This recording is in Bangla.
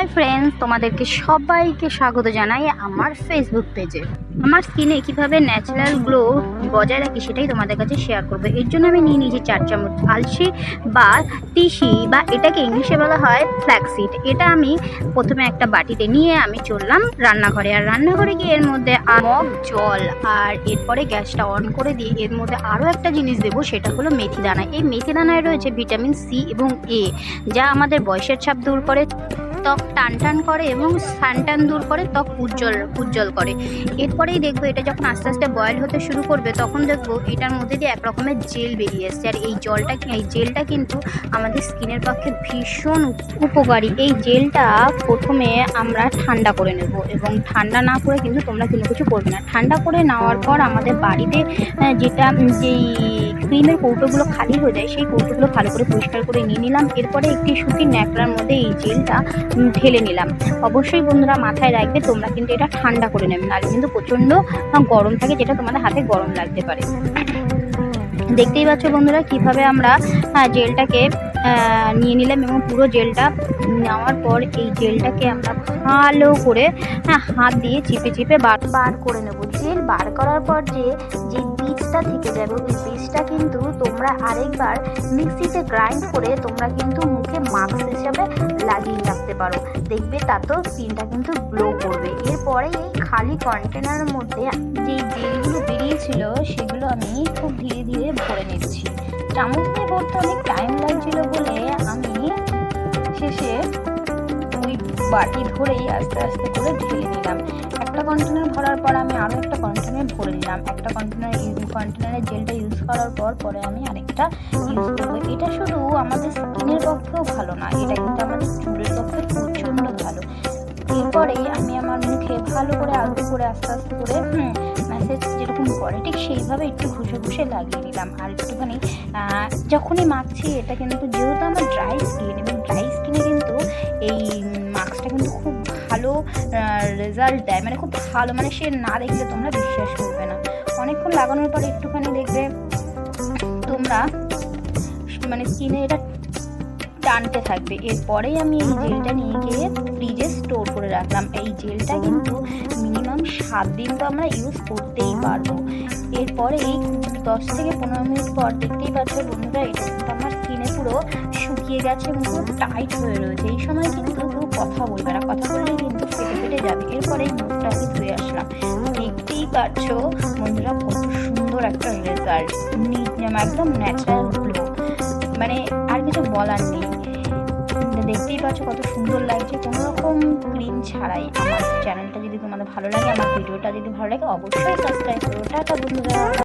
হাই ফ্রেন্ডস, তোমাদেরকে সবাইকে স্বাগত জানাই আমার ফেসবুক পেজে। আমার স্কিনে কীভাবে ন্যাচারাল গ্লো বজায় রাখি সেটাই তোমাদের কাছে শেয়ার করবো। এর জন্য আমি নিয়ে নিয়েছি 4 চামচ আলসি বা তিসি, বা এটাকে ইংলিশে বলা হয় ফ্ল্যাক্সিড। এটা আমি প্রথমে একটা বাটিতে নিয়ে আমি চললাম রান্নাঘরে। আর রান্নাঘরে গিয়ে এর মধ্যে মগ জল, আর এরপরে গ্যাসটা অন করে দিয়ে এর মধ্যে আরও একটা জিনিস দেবো, সেটা হলো মেথি দানা। এই মেথি দানায় রয়েছে ভিটামিন সি এবং এ, যা আমাদের বয়সের ছাপ দূর করে, ত্বক টান করে এবং সানটান দূর করে, ত্বক উজ্জ্বল করে। এরপরেই দেখবো এটা যখন আস্তে আস্তে বয়েল হতে শুরু করবে, তখন দেখবো এটার মধ্যে দিয়ে এক রকমের জেল বেরিয়ে এসছে। আর এই জেলটা কিন্তু আমাদের স্কিনের পক্ষে ভীষণ উপকারী। এই জেলটা প্রথমে আমরা ঠান্ডা করে নেব, এবং ঠান্ডা না করে কিন্তু তোমরা কোনো কিছু করবে না। ঠান্ডা করে নেওয়ার পর আমাদের বাড়িতে যেই ক্রিমের কৌটোগুলো খালি হয়ে যায়, সেই কৌটোগুলো ভালো করে পরিষ্কার করে নিয়ে নিলাম। এরপরে একটি সুতির ন্যাকড়ার মধ্যে এই জেলটা ঢেলে নিলাম। অবশ্যই বন্ধুরা মাথায় রাখবে, তোমরা কিন্তু এটা ঠান্ডা করে নেবে, নাহলে কিন্তু প্রচণ্ড গরম থাকে, যেটা তোমাদের হাতে গরম লাগতে পারে। দেখতেই পাচ্ছ বন্ধুরা কিভাবে আমরা জেলটাকে নিয়ে নিলাম, এবং পুরো জেলটা নেওয়ার পর এই জেলটাকে আমরা ভালো করে হাত দিয়ে চিপে বার করে নেব। জেল বার করার পর যে বীজটা থেকে যাবে, ওই বীজটা কিন্তু তোমরা আরেকবার মিক্সিতে গ্রাইন্ড করে তোমরা কিন্তু মুখে মাস্ক হিসাবে লাগিয়ে রাখতে পারো। দেখবে তাতেও স্কিনটা কিন্তু গ্লো করবে। এরপরে এই খালি কন্টেনারের মধ্যে যেই জেলগুলো বেরিয়েছিল সেগুলো আমি খুব ধীরে ধীরে ভরে নিচ্ছি। চামচ দিয়ে ভরতে অনেক টাইম লাগছিল বলে আমি শেষে ওই বাটি ধরেই আস্তে আস্তে করে ঢেলে নিলাম। একটা কন্টেনার ভরার পর আমি আরও একটা কন্টেনার ভরে নিলাম। একটা কন্টেনারের জেলটা ইউজ করার পরে আমি আরেকটা ইউজ করবো। এটা শুধু আমাদের স্কিনের পক্ষেও ভালো না, এটা কিন্তু আমাদের চুলের পক্ষে প্রচণ্ড ভালো। এরপরে আমি আমার মুখে ভালো করে আলতো করে আস্তে আস্তে করে ম্যাসেজ যেরকম করে ঠিক সেইভাবে একটু ঘষে লাগিয়ে নিলাম। আর একটুখানি যখনই মাখছি, এটা কিন্তু যেহেতু আমার ড্রাই স্কিন, এবং ড্রাই স্কিনে কিন্তু এই মাস্কটা কিন্তু খুব ভালো রেজাল্ট দেয়, মানে খুব ভালো, মানে সে না দেখলে তোমরা বিশ্বাস করবে না। অনেকক্ষণ লাগানোর পর একটুখানি দেখবে তোমরা মানে স্কিনে এটা টানতে থাকবে। এরপরেই আমি এই জেলটা নিয়ে গিয়ে ফ্রিজে স্টোর করে রাখলাম। এই জেলটা কিন্তু মিনিমাম 7 দিন তো আমরা ইউজ করতেই পারবো। এরপরে এই 10 থেকে 15 মিনিট পর দেখতেই পাচ্ছ বন্ধুরা, এটা কিন্তু আমার স্কিনে পুরো শুকিয়ে গেছে এবং পুরো টাইট হয়ে রয়েছে। এই সময় কিন্তু কেউ কথা বলবে না, কথা বললেই কিন্তু ফেটে যাবে। এরপরে মুখটা আমি ধুয়ে আসলাম। দেখতেই পাচ্ছ বন্ধুরা কত সুন্দর একটা রেজাল্ট, একদম ন্যাচারাল গ্লো, মানে আর কিছু বলার নেই। দেখতেই পাচ্ছ কত সুন্দর লাগছে কোনো রকম ক্রিম ছাড়াই। আমার চ্যানেলটা যদি তোমাদের ভালো লাগে, আমার ভিডিওটা যদি ভালো লাগে, অবশ্যই সাবস্ক্রাইব করো। টাটা বন্ধুরা।